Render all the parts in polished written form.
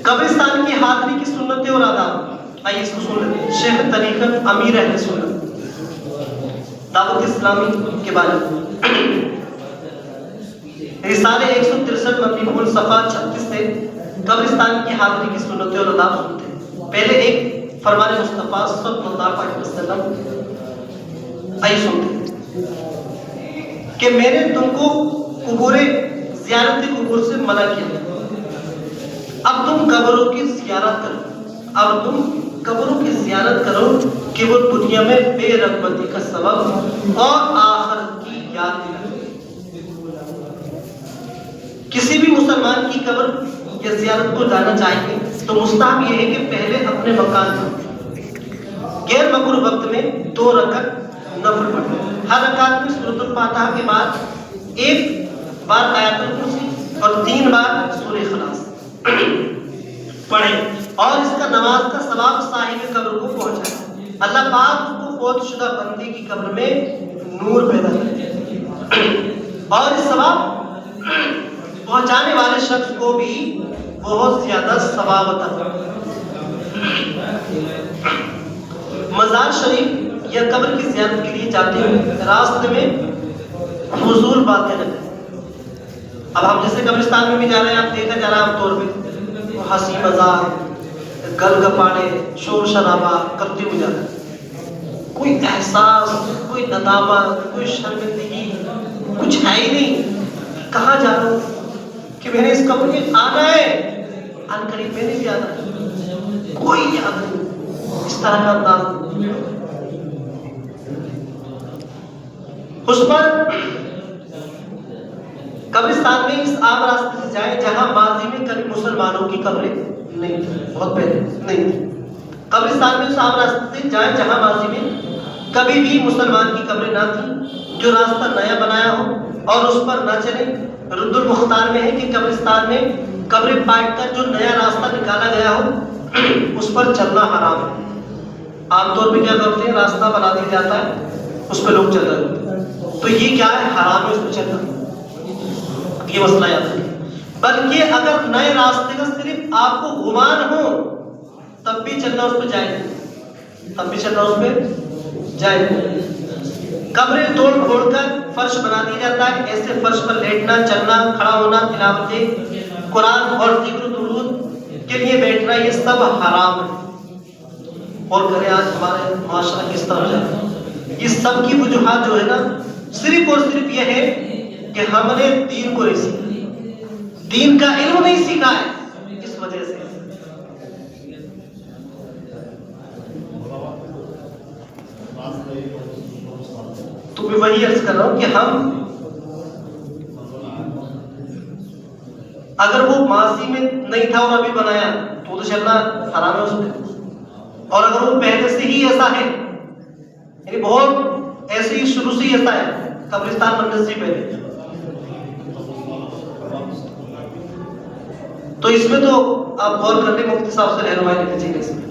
قبرستان کی حاضری کی سنتیں اور آداب، آئیے اس کو سن لیتے ہیں۔ شیخ طریقت امیر اہل سنت دعوت اسلامی کے بارے میں رسالے 163 مبنی مول صفحہ 36 سے قبرستان کی حاضری کی سنتیں اور آداب سنتے ہیں۔ پہلے ایک فرمان مصطفیٰ صلی اللہ علیہ وسلم آئیے سنتے ہیں کہ میں نے تم کو زیارت قبور سے منع کیا، اب تم قبروں کی زیارت کرو کہ وہ دنیا میں بے رغبتی کا سبب اور آخرت کی یاد دلاتے۔ کسی بھی مسلمان کی قبر یا زیارت کو جانا چاہیے تو مستحب یہ ہے کہ پہلے اپنے مکان پر غیر مکروہ وقت میں 2 رکعت نفل پڑھیں۔ ہر رکعت میں سورۃ الفاتحہ کے بعد 1 بار آیت الکرسی اور 3 بار سورہ اخلاص پڑھیں، اور اس کا نماز کا ثواب صاحب قبر کو پہنچائے۔ اللہ پاک اس کو فوت شدہ بندے کی قبر میں نور پیدا کرے اور اس ثواب پہنچانے والے شخص کو بھی بہت زیادہ ثواب عطا فرمائے۔ مزار شریف یا قبر کی زیارت کے لیے جاتے ہوئے راستے میں فضول باتیں نہ کریں۔ اب ہم جیسے قبرستان میں بھی جا رہے ہیں، آپ دیکھا جا رہا ہے عام طور پہ ہنسی مذاق، گل گپانے، شور شرابہ کرتے ہوئے جاتے ہیں۔ کوئی احساس، کوئی ندامت، کوئی شرمندگی کچھ ہے ہی نہیں۔ کہاں جا رہا ہوں کہ میں نے اس قبر میں آنا ہے، ان قریب میں نے بھی آنا ہے، کوئی یاد نہیں، اس طرح کا انداز۔ اس پر قبرستان میں اس عام راستے سے جائیں جہاں ماضی میں کبھی مسلمانوں کی قبریں نہیں تھیں، بہت پہلے نہیں تھی۔ قبرستان میں اس عام راستے سے جائیں جہاں ماضی میں کبھی بھی مسلمان کی قبریں نہ تھیں، جو راستہ نیا بنایا ہو اور اس پر نہ چلیں۔ رد المختار میں ہے کہ قبرستان میں قبریں کاٹ کر جو نیا راستہ نکالا گیا ہو اس پر چلنا حرام ہے۔ عام طور پہ کیا کرتے ہیں، راستہ بنا دیا جاتا ہے، اس پہ لوگ چل رہے ہوتے ہیں، تو یہ کیا ہے، حرام ہے اس پہ چلنا، یہ مسئلہ یاد رکھیں۔ بلکہ اگر نئے راستے کا صرف آپ کو گمان ہو تب بھی چلنا اس پہ جائز ہے، قبریں توڑ پھوڑ کر فرش بنا دیا جاتا ہے، ایسے فرش پر لیٹنا، چلنا، کھڑا ہونا، تلاوت قرآن اور ذکر و درود کے لیے بیٹھنا، یہ سب حرام ہے۔ اور کرے آج ہمارے معاشرہ کس طرح جائے، یہ سب کی وجوہات جو ہے نا، صرف اور صرف یہ ہے کہ ہم نے دین کو نہیں سیکھا، دین کا علم نہیں سیکھا ہے، اس وجہ سے۔ تو میں وہی عرض کر رہا ہوں کہ ہم اگر وہ ماضی میں نہیں تھا اور ابھی بنایا تو چلنا حرام ہے اس میں، اور اگر وہ پہلے سے ہی ایسا ہے، یعنی بہت ایسے ہی شروع سے ہی ایسا ہے، قبرستان بننے سے پہلے، تو اس میں تو آپ غور کر لیں، مفتی صاحب سے رہنمائی لے لیجیے۔ اس میں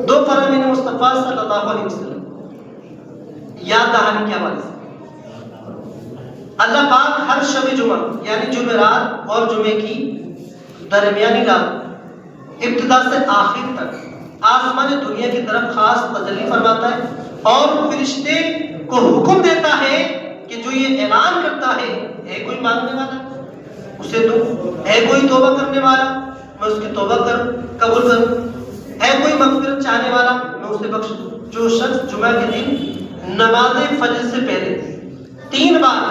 2 فرامین مصطفیٰ صلی اللہ علیہ وسلم یاد دہانی کیا بات ہے۔ اللہ پاک ہر شب جمعہ یعنی جمعرات اور جمعے کی درمیانی رات ابتدا سے آخر تک آسمان دنیا کی طرف خاص تجلی فرماتا ہے اور فرشتے کو حکم دیتا ہے کہ جو یہ اعلان کرتا ہے کوئی مانگنے والا اسے دو، ہے کوئی توبہ کرنے والا میں اس کی توبہ قبول کروں، ہے کوئی مغفرت چاہنے والا میں اسے بخش دوں۔ جو شخص جمعہ کے دن نماز فجر سے پہلے 3 بار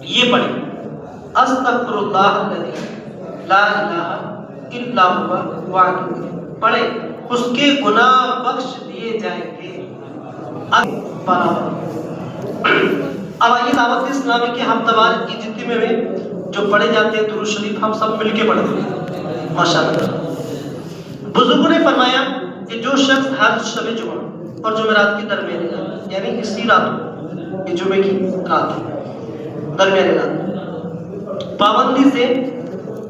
یہ پڑھے، استغفر اللہ الذی لا الہ الا هو واتوب، پڑھے، اس کے گناہ بخش دیے جائیں گے۔ اب آئیے دعوت اسلامی کے ہفتہ وار اجتماع میں جو پڑھے جاتے ہیں درود شریف ہم سب مل کے پڑھتے ہیں ماشاءاللہ۔ بزرگوں نے فرمایا کہ جو شخص ہر شب جمعہ اور جمعرات کی درمیانی رات یعنی اسی رات یہ جمعے کی رات ہے درمیانی رات پابندی سے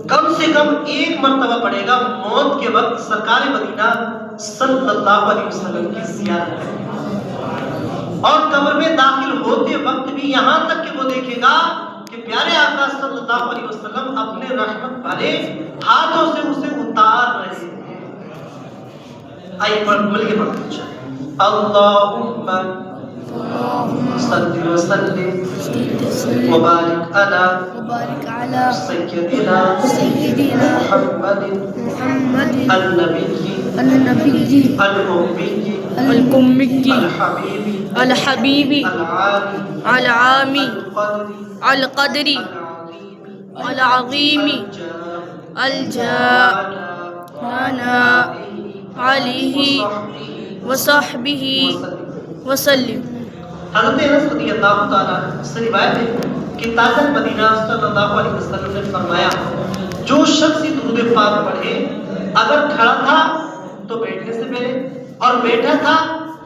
کم 1 مرتبہ پڑھے گا، موت کے وقت سرکار مدینہ صلی اللہ علیہ وسلم کی زیارت کرے، اور قبر میں داخل ہوتے وقت بھی یہاں تک کہ وہ دیکھے گا کہ پیارے آقا صلی اللہ علیہ وسلم اپنے رحمت بھرے ہاتھوں سے اسے اتار رہے ہیں. آئیے مل کے پڑھتے ہیں. اللہم صلی وسلم وبارک علی سیدنا محمد النبی الأمي الحبیب الحبيب العامي القدر العظيم الجاء عليه وصحبه وسلم. حضرت انس رضی اللہ تعالیٰ سے روایت ہے کہ تاجر مدینہ صلی اللہ علیہ وسلم نے فرمایا جو شخص درود پاک پڑھے اگر کھڑا تھا تو بیٹھنے سے پہلے اور بیٹھا تھا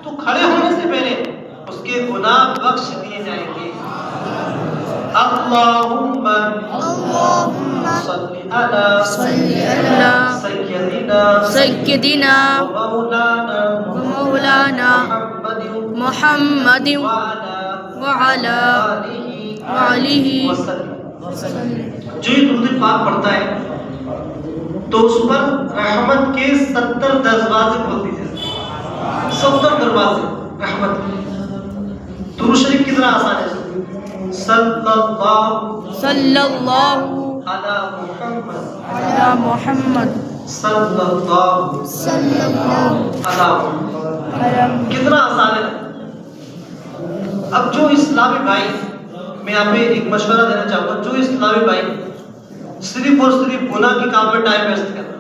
تو کھڑے ہونے سے پہلے اس کے گناہ بخش دیے جائیں گے. اللہم صلی علی سیدنا ومولانا محمد وعلى آله وسلم. جو یہ درود پاک پڑھتا ہے تو اس پر رحمت کے 70 دروازے کھول دیے جاتے ہیں. 70 دروازے رحمت کے. درود شریف کتنا آسان ہے. صلی اللہ على محمد صلی اللہ علیہ محمد. کتنا آسان ہے. اب جو اسلامی بھائی، میں آپ میں ایک مشورہ دینا چاہوں گا، جو اسلامی بھائی صرف اور صرف گناہ کے کام میں ٹائم ویسٹ کرنا.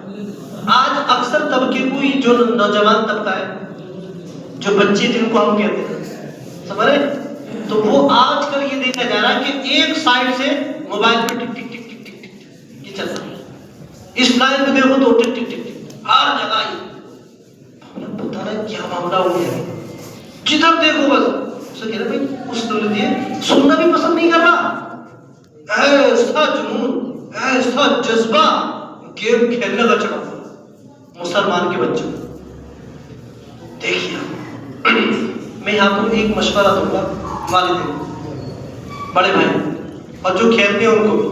آج اکثر طبقے کو جو نوجوان طبقہ ہے، جو بچے جن کو ہم کہتے ہیں، سمجھ رہے، تو وہ آج کل یہ دیکھا جا رہا ہے کہ ایک سائڈ سے موبائل پہ ٹک ٹک ٹک ٹک ٹک ٹک یہ چل رہا ہے. اس لائن پہ دیکھو تو ٹک ٹک ٹک ٹک ہر جگہ ہی پتہ نہیں کیا معاملہ ہو گیا ہے. جدھر دیکھو بس اسے کہہ رہے بھائی اس دولت یہ سننا بھی پسند نہیں کر رہا. ایسا جنون، ایسا جذبہ گیم کھیلنے کا چڑھا مسلمان کے بچوں. دیکھیے میں آپ کو ایک مشورہ دوں گا، والدین، بڑے بھائی اور جو کھیلتے ہیں ان کو بھی.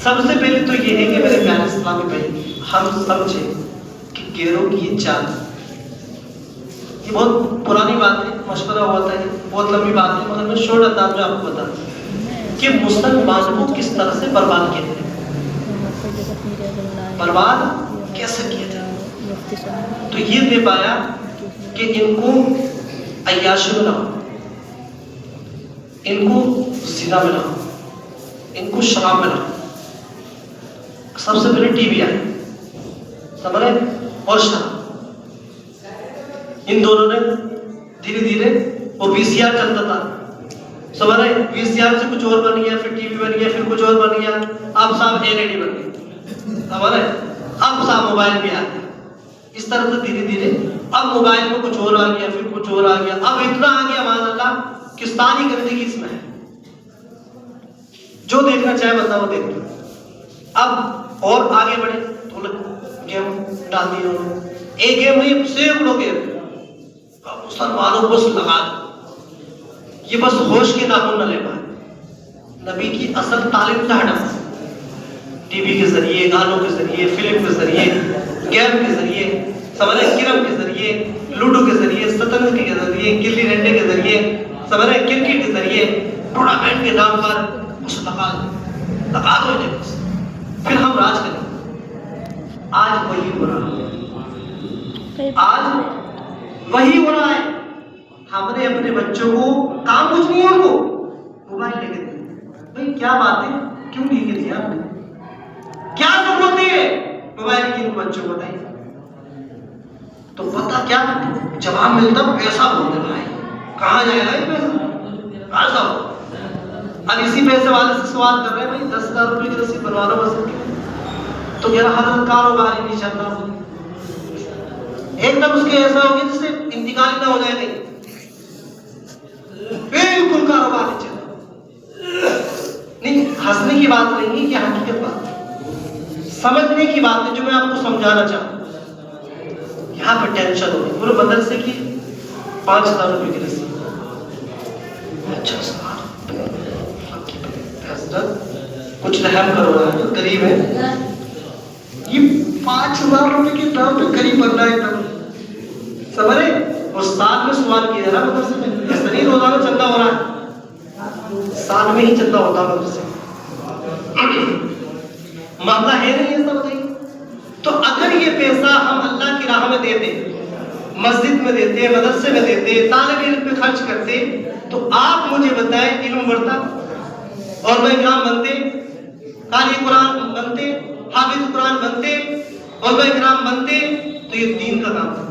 سب سے پہلے تو یہ ہے کہ میرے پیارے اسلامی بھائی ہم سمجھیں کہ گیروں کی یہ چال، یہ بہت پرانی بات ہے، مشورہ ہوا تھا، یہ بہت لمبی بات ہے، مگر میں شورٹ انداز میں آپ کو بتا دوں کہ مسلمان کو کس طرح سے برباد کیا جائے. برباد کیسے کیا جائے؟ تو یہ دے پایا کہ ان کو عیاشی میں لاؤ، ان کو زنا میں لاؤ، ان کو شراب میں لاؤ. سب سے پہلے ٹی وی آئے، سمجھ رہے، اور شراب. ان دونوں نے دھیرے دھیرے، وہ وی سی آر چلتا تھا، سمجھ رہے، وی سی آر سے کچھ اور بن گیا، پھر ٹی وی بن گیا، پھر کچھ اور بن گیا، اب صاحب ایل ای ڈی بن گئی، سمجھ رہے، اب صاحب موبائل بھی آ گیا. اس طرح سے دھیرے دھیرے اب موبائل میں کچھ اور آ گیا، پھر کچھ اور آ گیا، اب اتنا آ گیا معاذ اللہ کہ ساری گندگی اس میں ہے. جو دیکھنا چاہے بندہ وہ دیکھ لے. اب اور آگے بڑھے تو گیم ڈال دیے انہوں نے. ایک گیم نہیں، سینکڑوں گیم. اب مسلمانوں کو بس لگا دو، یہ بس ہوش کے ناخن نہ لے پائے. نبی کی اصل تعلیم سے ہٹا، ٹی وی کے ذریعے، گانوں کے ذریعے، فلم کے ذریعے، گیم کے ذریعے، سمجھے، کرم کے ذریعے، لوڈو کے ذریعے، شطرنج کے ذریعے، گلی ڈنڈے کے ذریعے، سمجھے، کرکٹ کے ذریعے، ٹورنامنٹ کے نام پر اس لگا دو انہیں بس، پھر ہم راج کریں. آج وہی ہو رہا ہے، آج وہی ہو رہا ہے. ہم نے اپنے بچوں کو کام کچھ نہیں ہے، ان کو موبائل لے کے دیا. بھائی کیا بات ہے، کیوں لے کے دیا آپ نے؟ کیا ضرورت ہے موبائل کی ان بچوں کو؟ بتائیے. تو پتہ کیا جواب ملتا، پیسہ بولتے بھائی کہاں جائے گا یہ پیسہ، ایسا ہو. اب اسی پیسے والے سے سوال کر رہے ہیں، بھائی 10,000 روپے کی رسید بنوا لو بس. تو میرا حضرت کاروبار ہی نہیں چل رہا، ایک دم اس کے ایسا ہو گیا جس سے انتقال نہ ہو جائے. نہیں، بالکل کاروبار نہیں چل رہا. نہیں، ہنسنے کی بات نہیں ہے، یہ حقیقت بات ہے، سمجھنے کی بات ہے جو میں آپ کو سمجھانا چاہوں. یہاں پہ ٹینشن ہوگی پورے بدل سے کی 5,000 روپے کی رسید. اچھا سر سسٹر کچھ رحم کرو نا، جو غریب ہے یہ 5,000 روپے کی نام پہ غریب بن رہا ہے ایک دم، سمجھ رہے؟ اور سال میں سوال کیا نا مدرسے میں، ایسا نہیں روزانہ چندہ ہو رہا ہے، سال میں ہی چندہ ہوتا ہے مدرسے میں، معاملہ ہے نہیں ایسا؟ بتائیے۔ تو اگر یہ پیسہ ہم اللہ کی راہ میں دیتے، مسجد میں دیتے، مدرسے میں دیتے، طالب علم پہ خرچ کرتے، تو آپ مجھے بتائیں علم بڑھتا، اور میں کرام بنتے، قاری قرآن بنتے، حافظ قرآن بنتے، اور میں کرام بنتے، تو یہ دین کا کام تھا،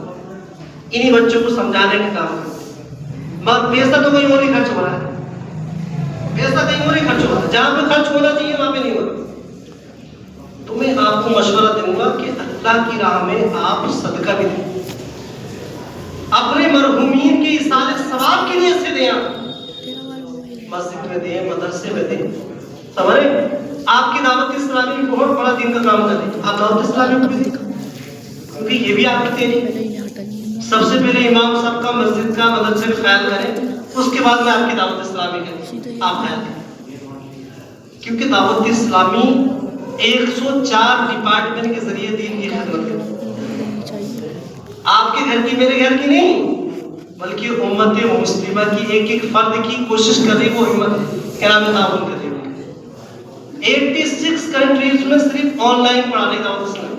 انہی بچوں کو سمجھانے کا کام تھا۔ پیسہ تو کہیں اور ہی خرچ ہو رہا ہے، پیسہ کہیں اور ہی خرچ ہو رہا ہے، جہاں پہ خرچ ہونا چاہیے وہاں پہ نہیں ہو رہا۔ تو میں آپ کو مشورہ دوں گا کہ اللہ کی راہ میں آپ صدقہ بھی دیں، اپنے مرحومین کے ایصال ثواب کے لیے سے دیں، آپ مسجد میں دیں، مدرسے میں دیں، سمجھ رہے؟ آپ کی دعوت اسلامی بھی بہت بڑا دین کا کام کر رہی ہے، آپ دعوت اسلامی کو بھی دیں، کیونکہ یہ بھی آپ کی تیری۔ سب سے پہلے امام صاحب کا مسجد کا مدرسے کا خیال کریں، اس کے بعد میں آپ کی دعوت اسلامی کریں، آپ خیال کریں، کیونکہ دعوت اسلامی 104 ڈپارٹمنٹ کے ذریعے دین کی خدمت کریں، آپ کے گھر کی میرے گھر کی نہیں، بلکہ امت مسلمہ کی ایک ایک فرد کی کوشش کر رہی، وہ ہمت کرام تعاون کر رہی ہے۔ 86 کنٹریز میں صرف آن لائن پڑھانے کا اسلام،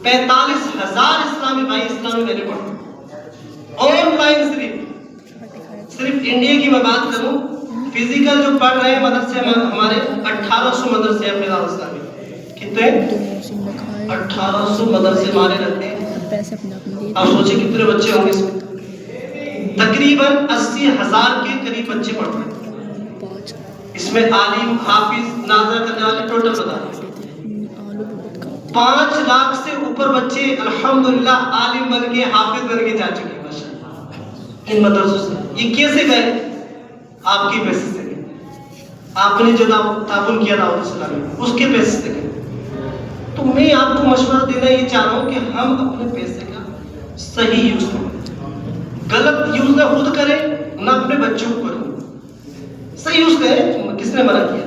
45,000 اسلامی بھائی اسلامی میں نے پڑھا آن لائن، صرف انڈیا کی میں بات کروں، فزیکل جو پڑھ رہے ہیں مدرسے میں ہمارے 1800 مدرسے ہیں اپنے دعوت اسلامی، کتنے؟ 1800 مدرسے ہمارے رہتے ہیں۔ آپ سوچیں کتنے بچے ہوں گے اس میں؟ تقریباً 80,000 کے قریب بچے پڑھتے ہیں، اس میں عالم، حافظ، ناظرہ کرنے والے ٹوٹل بتا دیں 5 لاکھ سے اوپر بچے الحمدللہ عالم بن کے، حافظ بن کے جا چکے ہیں ماشاءاللہ ان مدرسوں سے۔ یہ کیسے گئے؟ آپ کے پیسے سے گئے، آپ نے جو تعاون کیا دعوت اسلامی اس کے پیسے سے گئے۔ تو میں آپ کو مشورہ دینا یہ چاہ رہا ہوں کہ ہم اپنے پیسے کا صحیح یوز کریں، غلط یوز نہ خود کریں نہ اپنے بچوں کو کریں، صحیح یوز کریں، کس نے منع کیا؟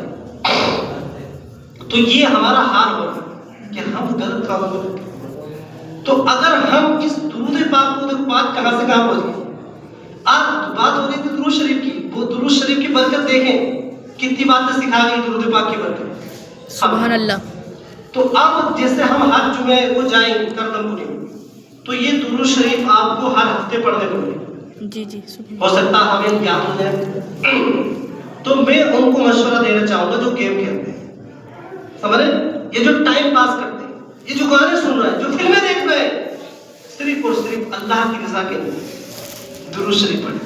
تو یہ ہمارا حال ہو رہا ہے کہ ہم غلط کام کریں۔ تو اگر ہم اس درود پاک کو، دیکھو بات کہاں سے کہاں پہنچ گئی، آج بات ہو رہی تھی درود شریف کی، وہ درود شریف کی برکت دیکھیں کتنی باتیں سکھا گئی درود پاک کی برکت، سبحان اللہ۔ تو اب جیسے ہم ہر جمعے کو جائیں گے کردم پوری، تو یہ درود شریف آپ کو ہر ہفتے پڑھنے کو ملے، جی جی، ہو سکتا ہمیں یاد ہو جائے۔ تو میں ان کو مشورہ دینا چاہوں گا جو گیم کھیلتے ہیں، سمجھے، یہ جو ٹائم پاس کرتے ہیں، یہ جو گانے سن رہے ہیں، جو فلمیں دیکھ رہے ہیں، صرف اور صرف اللہ کی رضا کے لیے درود شریف پڑھیں،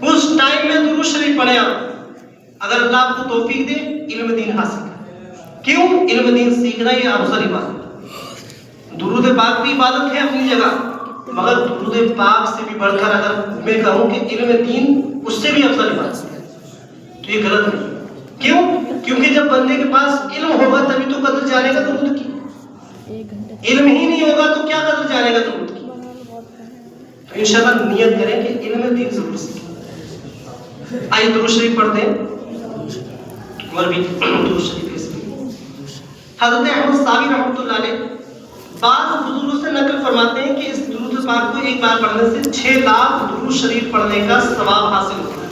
اس ٹائم میں درود شریف پڑھیں آپ، اگر اللہ آپ کو توفیق دے علم دین حاصل کریں۔ کیوں؟ علم دین سیکھنا یہ افضل عبادت ہے، درود پاک بھی عبادت ہے اپنی جگہ، مگر درود پاک سے بھی بڑھ کر اگر میں کہوں کہ علم دین اس سے بھی افضل عبادت ہے تو یہ غلط نہیں۔ کیوں؟ کیونکہ جب بندے کے پاس علم ہوگا تبھی تو قدر جانے گا درود کی، علم ہی نہیں ہوگا تو کیا قدر جانے گا درود کی؟ تو انشاءاللہ نیت کریں کہ علم دین ضرور سیکھیں۔ آئیے درود شریف پڑھتے ہیں، مولوی درود شریف حضرت احمد صاحب رحمۃ اللہ علیہ بعض بزرگوں سے نقل فرماتے ہیں کہ اس درود پاک کو ایک بار پڑھنے سے 6 لاکھ درود شریف پڑھنے کا ثواب حاصل ہوتا ہے۔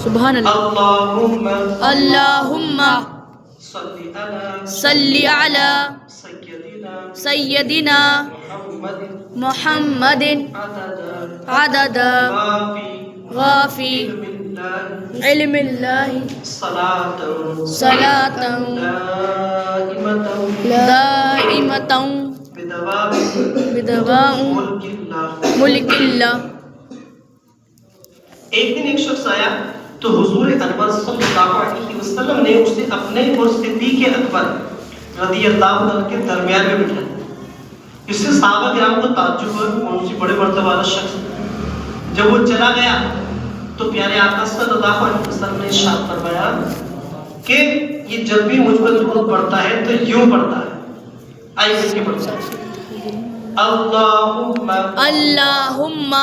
سبحان اللہ۔ اللہم صلی علی سیدنا محمد عدد غافی علم اللہ صلاة دائمة بدوام ملک اللہ۔ ایک دن ایک شخص آیا تو حضور انور صلی اللہ علیہ وسلم نے اسے اپنے اور صدیق اکبر رضی اللہ عنہ کے درمیان میں بٹھایا۔ اس سے صحابہ کرام کو تعجب ہوا، کون سی بڑے مرتبہ والا شخص۔ جب وہ چلا گیا تو پیارے آقا صلی اللہ علیہ وسلم نے ارشاد فرمایا کہ یہ جب بھی مجھ پر درود پڑھتا ہے تو یوں پڑھتا ہے، آئیے اس کے پڑھتا ہے، اللہم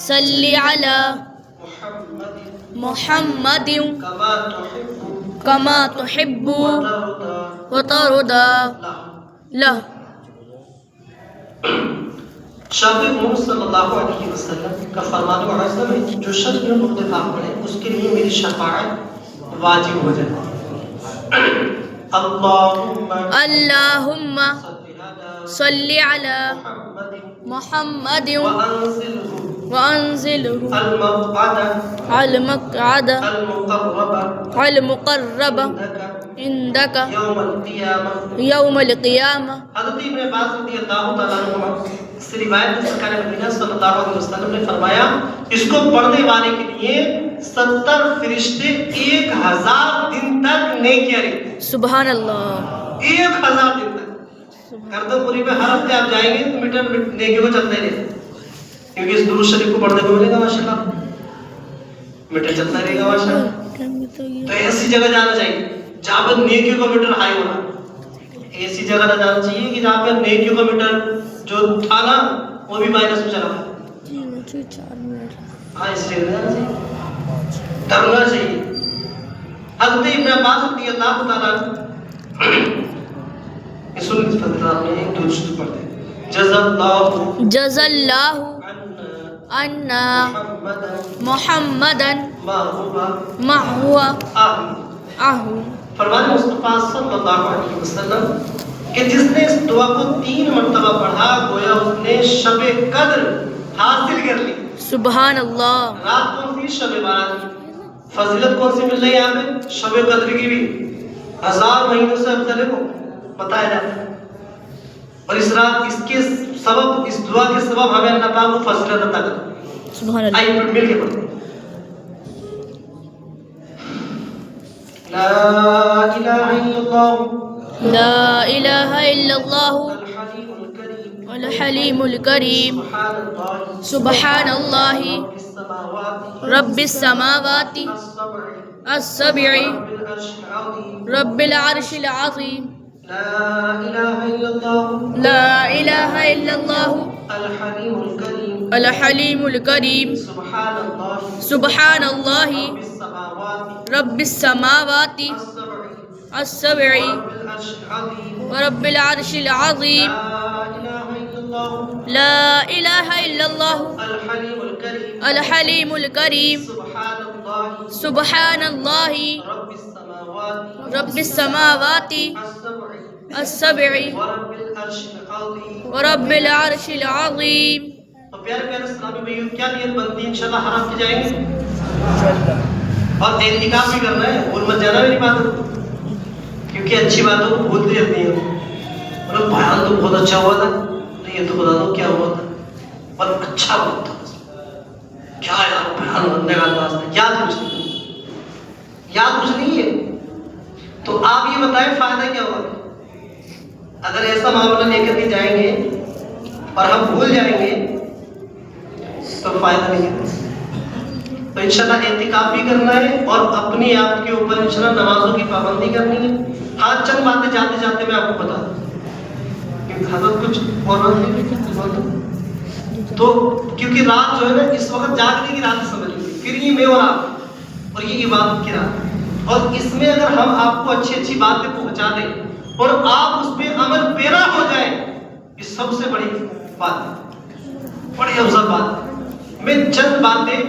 صلی علی محمد كما تحب كما تحب وترضى وترضى له. له. شافعی محمد صلی اللہ علیہ وسلم کا فرمان معظم ہے جو شخص میں اتفاق پڑے اس کے لیے میری شفاعت واجب ہو جائے. اللہم صل علی محمد محمد وانزله وانزله المقعد المقعد المقرب المقرب عندك عندك يوم القيامة. يوم القيامة. حضرت ابن عباس رضی اللہ تعالیٰ عنہ سے روایت ہے سرکار مدینہ صلی اللہ علیہ وسلم نے فرمایا اس کو پڑھنے والے کے لیے 70 فرشتے 1000 دن تک نیکیاں لکھتے ہیں. سبحان اللہ. 1000 دن تک. گردن پوری میں ہر ہفتے آپ جائیں گے تو میٹر نیکیوں کو چلتے رہے کیونکہ اس درود شریف کو پڑھنے کو ملے گا ماشاءاللہ میٹر چلتا رہے گا ماشاءاللہ. تو ایسی جگہ جانا چاہیے جہاں پر نیکیوں کا میٹر ہائی ہونا. ایسی جگہ نہ جانا چاہیے کہ جہاں پہ نیکیوں کا میٹر جو تھا نا وہ بھی مائنس میں چلا گیا. ہاں اس جگہ جانا چاہیے کرنا چاہیے. حضرت ابن عباس رضی اللہ تعالیٰ سن اس فضل آپ نے ایک درست پڑھتے جزا اللہ عنا محمدا ما هو آہو. فرمان مصطفیٰ صلی اللہ علیہ وسلم کہ جس نے اس دعا کو 3 مرتبہ پڑھا گویا اس نے شب قدر حاصل کر لی. سبحان اللہ. رات کون سی؟ شب بارات کی. فضیلت کون سی مل رہی ہے یہاں پہ؟ شب قدر کی بھی 1000 مہینوں سے افضل ہے وہ بتایا جاتا ہے. اور اس رات اس کے سبب اس دعا کے سبب ہمیں اللہ پاک کو فضیلت عطا کرتا ہے. سبحان اللہ. آئیے مل کے پڑھتے ہیں. لا الہ الا اللہ لا الہ الا اللہ الحلیم الکریم الحلیم الکریم سبحان اللہ سبحان اللہ رب السماوات السبع رب العرش العظیم. لا الہ الا اللہ لا الہ الا اللہ الحلیم الکریم الحلیم الکریم سبحان اللہ رب السماوات السبع ورب العرش العظیم. لا الہ الا اللہ الحلیم الکریم سبحان اللہ رب السماوات السبع ورب العرش العظیم. تو پیارے پیارے اسلامی بھائیوں کیا نیت بنتی ہے انشاءاللہ ہر ہفتے جائیں گے اور اعتکاف بھی کرنا ہے. بھول مت جانا میری بات کیونکہ اچھی باتوں کو بھولتے جاتے ہیں. اور بیان تو بہت اچھا ہوا تھا نہیں یہ تو بتا دو کیا ہوا تھا پر اچھا بہت تھا کیا یار بیان بننے کا انداز تھا یاد کچھ نہیں ہے. تو آپ یہ بتائیں فائدہ کیا ہوگا اگر ایسا معاملہ لے کر کے جائیں گے اور ہم بھول جائیں گے تو فائدہ نہیں ہے. تو انشاءاللہ اعتکاف بھی کرنا ہے اور اپنی آپ کے اوپر انشاءاللہ نمازوں کی پابندی کرنی ہے. ہاں چند باتیں جاتے جاتے میں آپ کو بتا دوں کیونکہ حضرت کچھ اور تو کیونکہ رات جو ہے نا اس وقت جاگنے کی رات سمجھ لیجیے پھر یہ میں اور آپ اور یہ عبادت کی رات اور اس میں اگر ہم آپ کو اچھی اچھی باتیں پہنچا دیں اور آپ اس پہ عمل پیرا ہو جائیں یہ سب سے بڑی بات ہے بڑی افضل بات ہے. میں چند باتیں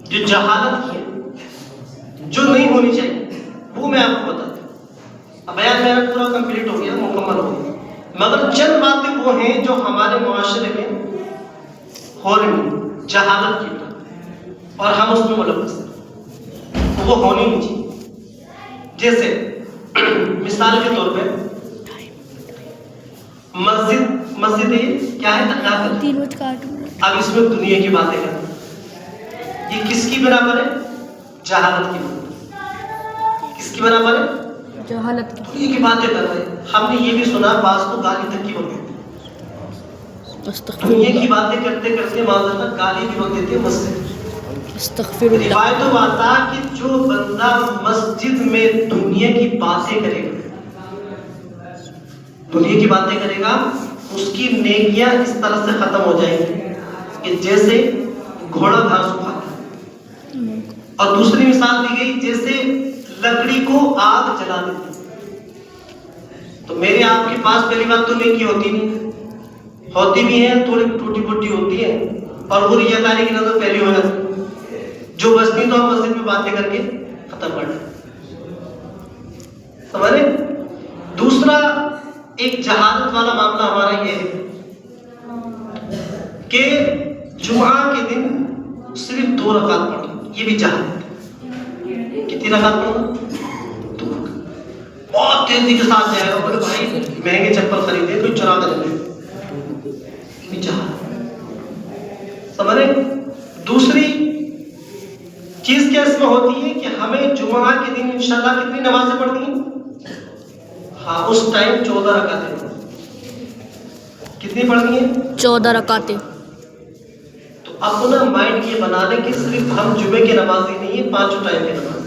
جو جہالت کی ہے جو نہیں ہونی چاہیے وہ میں آپ کو بتاتا ہوں. اب بیان میرا پورا کمپلیٹ ہو گیا مکمل ہو گیا مگر چند باتیں وہ ہیں جو ہمارے معاشرے میں ہو رہی ہیں جہالت کی اور ہم اس میں ملوث ہیں وہ ہونی نہیں چاہیے. جیسے مثال کے طور پہ مسجد کیا ہے اب اس میں دنیا کی باتیں کریں یہ کس کی بنا پر ہے؟ جہالت کی بنا. کس کی بنا پر ہے؟ جہالت کی. دنیا کی باتیں کر رہے ہیں. ہم نے یہ بھی سنا بعض کو گالی تک کی بنتے دنیا کی باتیں کرتے کرتے معذرت گالی بھی بنتے تھے مسجد. روایت و آتا کہ جو بندہ مسجد میں دنیا کی باتیں کرے گا اس کی نیکیاں اس طرح سے ختم ہو جائیں گی کہ جیسے گھوڑا گھاس کھاتا ہے اور دوسری مثال دی گئی جیسے لکڑی کو آگ جلا دیتی. تو میرے آپ کے پاس پہلی بات تو نیکی ہوتی نہیں، ہوتی بھی ہے تھوڑی ٹوٹی پھوٹی ہوتی ہے، اور وہ ریاکاری کی نظر پہلی ہو جاتی، جو بچتی تو ہم مسجد میں باتیں کر کے ختم کر دیں. سمجھ رہے؟ دوسرا ایک جہالت والا معاملہ ہمارا یہ ہے کہ جمعہ کے دن صرف 2 رکعت پڑھنا، یہ بھی جہالت. کتنی رکعت پڑھنا؟ 2 رکعت. بہت تیزی کے ساتھ جائے گا، بولے بھائی مہنگے چپل خریدے تو چرا کر لیں، یہ بھی جہالت. سمجھ رہے؟ دوسری چیز کیا اس میں ہوتی ہے کہ ہمیں جمعہ کے دن انشاءاللہ کتنی نمازیں پڑھنی ہیں؟ ہاں اس ٹائم 14 رکعتیں. کتنی پڑھنی ہے؟ 14 رکعتیں. تو اپنا مائنڈ یہ بنا لیں کہ صرف ہم جمعے کی نمازی نہیں ہیں، 5 ٹائم کی نماز.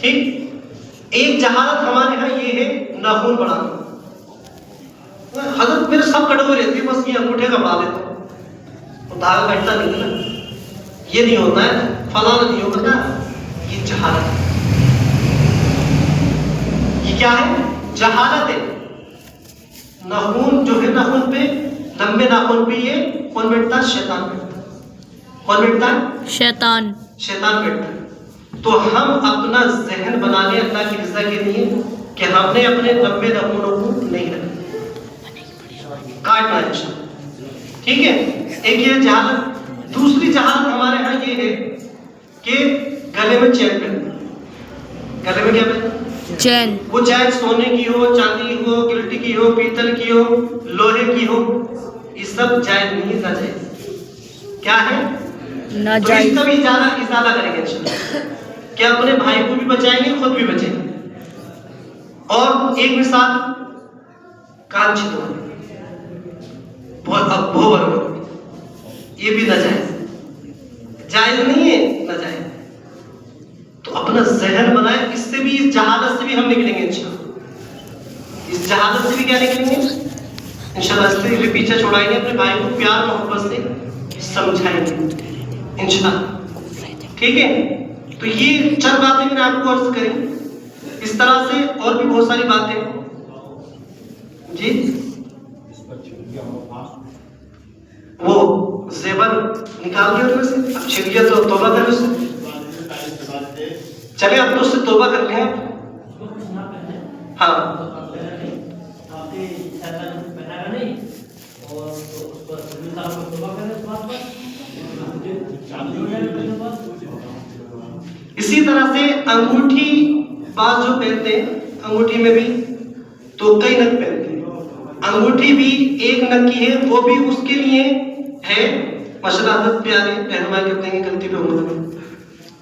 ٹھیک. ایک جہالت ہمارے ہاں یہ ہے ناخن بڑھانا. حضرت میرے سب کٹے ہوئے رہتے ہیں، بس یہ انگوٹھے کا بڑھا دیتا ہوں، وہ دھاگا کٹتا نہیں ہے نا، یہ نہیں ہوتا ہے، فلانا نہیں ہوتا. یہ جہالت ہے. یہ کیا ہے؟ جہالت ہے. ناخن جو ہے، ناخن پہ لمبے ناخن پہ یہ کون بیٹھتا ہے؟ شیطان بیٹھتا ہے. کون بیٹھتا ہے؟ شیطان. شیطان بیٹھتا ہے. تو ہم اپنا ذہن بنا لیں اللہ کی رضا کے لیے کہ ہم نے اپنے لمبے ناخنوں کو نہیں رکھنا، کاٹنا ہے. ٹھیک ہے. ایک یہ جہالت. دوسری جہالت ہمارے ہاں یہ ہے کہ گلے میں چین پہننا. گلے میں کیا پہننا؟ چین. وہ چین سونے کی ہو، چاندی کی ہو، گلٹی کی ہو، پیتل کی ہو، لوہے کی ہو، یہ سب جائز نہیں، ناجائز. کیا ہے؟ ناجائز. تو اس کا بھی ازالہ کریں گے انشاءاللہ کہ اپنے بھائی کو بھی بچائیں گے، خود بھی بچیں گے. اور ایک مثال، کان چھدوانا، یہ بھی ناجائز. جائز نہیں ہے، ناجائز. تو اپنا ذہن بنائیں. اس سے بھی، اس جہالت سے بھی ہم نکلیں گے انشاءاللہ. اس جہالت سے بھی کیا نکلیں گے انشاءاللہ. اس سے پیچھے چھوڑائیں گے، اپنے بھائی کو پیار محبت سے سمجھائیں گے انشاءاللہ. ٹھیک ہے. تو یہ چند باتیں میں نے آپ کو عرض کری. اس طرح سے اور بھی بہت ساری باتیں. جی وہ زیور نکال دیا اس میں سے، اب چھڑیا تو توبہ کریں اس سے. چلے اب تو اس سے توبہ کر لیں آپ. ہاں اسی طرح سے انگوٹھی بعض جو پہنتے ہیں، انگوٹھی میں بھی تو کئی نگ پہنتے ہیں. انگوٹھی بھی ایک نگ کی ہے، وہ بھی اس کے لیے ہے. ماشاءاللہ حضرت پیارے رہنمائی کرتے ہیں غلطی پہ عمر میں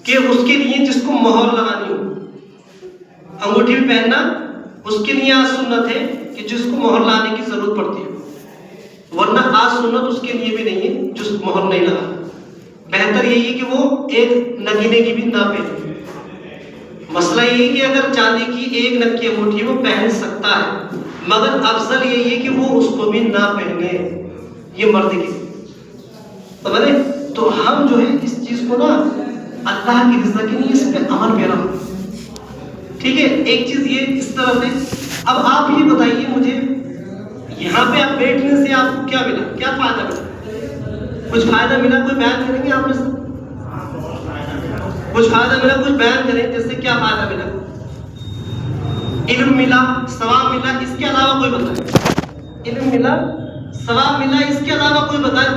کہ اس کے لیے جس کو مہر لگانی ہو، انگوٹھی بھی پہننا اس کے لیے آج سنت ہے کہ جس کو مہر لانے کی ضرورت پڑتی ہو، ورنہ آج سنت اس کے لیے بھی نہیں ہے جس کو مہر نہیں لگا. بہتر یہی ہے کہ وہ ایک نگینے کی بھی نہ پہنے. مسئلہ یہ ہے کہ اگر چاندی کی ایک نگ کی انگوٹھی وہ پہن سکتا ہے، مگر افضل یہی ہے کہ وہ اس کو بھی نہ پہنے. یہ مرد کی سمجھے. تو ہم جو ہے اس چیز کو نا اللہ کی رضا کے لیے اس پہ عمل پیرا ہو. ٹھیک ہے. ایک چیز یہ اس طرح سے. اب آپ یہ بتائیے مجھے، یہاں پہ آپ بیٹھنے سے آپ کو کیا ملا؟ کیا فائدہ ملا؟ کچھ فائدہ ملا؟ کوئی بیان کریں گے آپ میں سے؟ کچھ فائدہ ملا؟ کچھ بیان کریں. جیسے کیا فائدہ ملا؟ علم ملا، ثواب ملا، اس کے علاوہ کوئی بتائے. علم ملا، ثواب ملا، اس کے علاوہ کوئی بتائے.